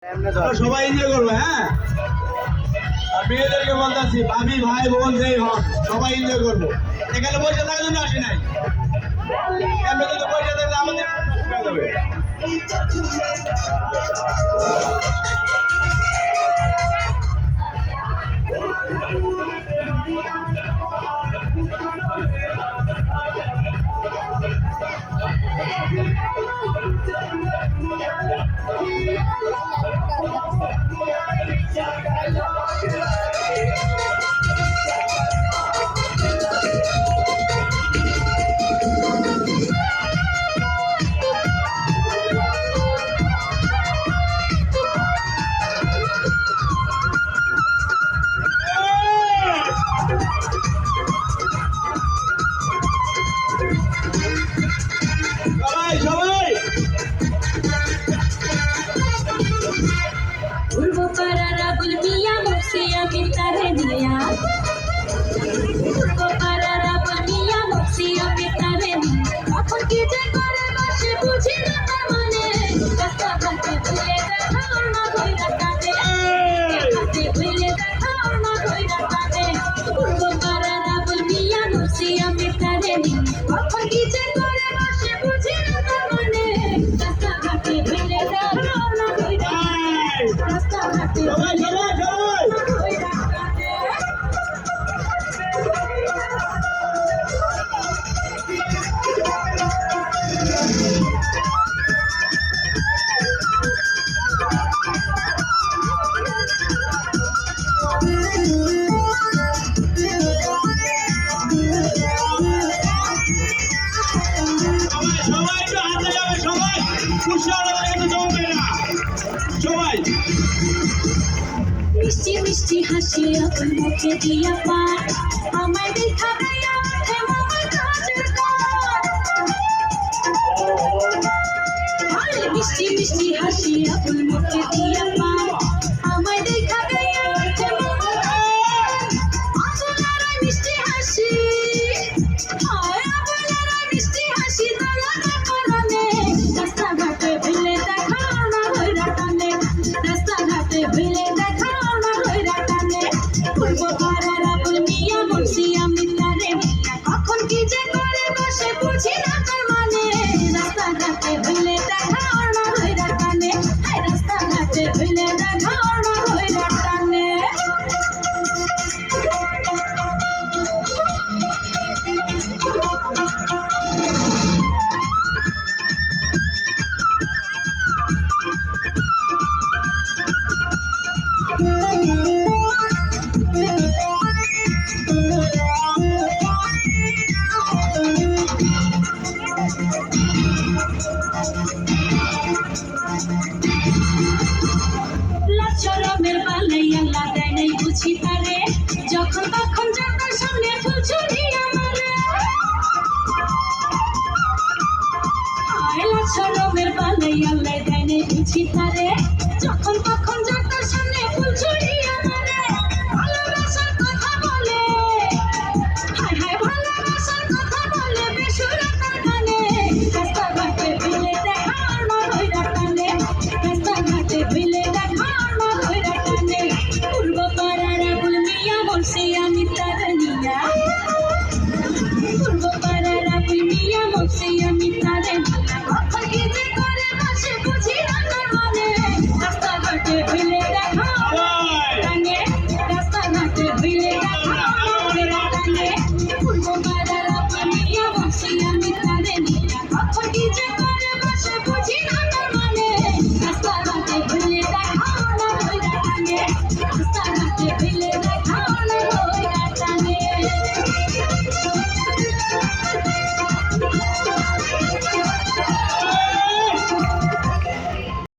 সবাই এনজয় করবে। হ্যাঁ, আর মেয়েদেরকে বলতেছি, ভাবি ভাই বোন যেই হন সবাই এনজয় করবো। এখানে পয়সা থাকার জন্য আসি নাই, আমরা যদি পয়সা থাকলে আমাদের যাবে। মিষ্টি মিষ্টি হাসি আপন মুখে দিয়া পার আমার দেখা গায়া ওঠে মামার কাছের ঘর। মিষ্টি মিষ্টি হাসি আপন মুখে দিয়া পার আমার দেখা গায়া ওঠে মামার আপনারা মিষ্টি হাসি আপনারা মিষ্টি হাসি দলানা করনে রাস্তাঘাটে ভুলে দেখা না হইরা টানে রাস্তাঘাটে ভুলে দেখা কখন কি যে করে বসে বুঝি না তার মানে রাস্তাঘাটে ভুলে দেখা না হইরা টানে রাস্তাঘাটে ভুলে দেখা না হইরা টানে। চরমের পালাই আল্লাহ দেয় নাই বুঝি তারে যখন তখন যাতার সামনে ফুল ছড়িয়ে মারে চরমের পালাই আল্লাহ দেয় নাই বুঝি তারে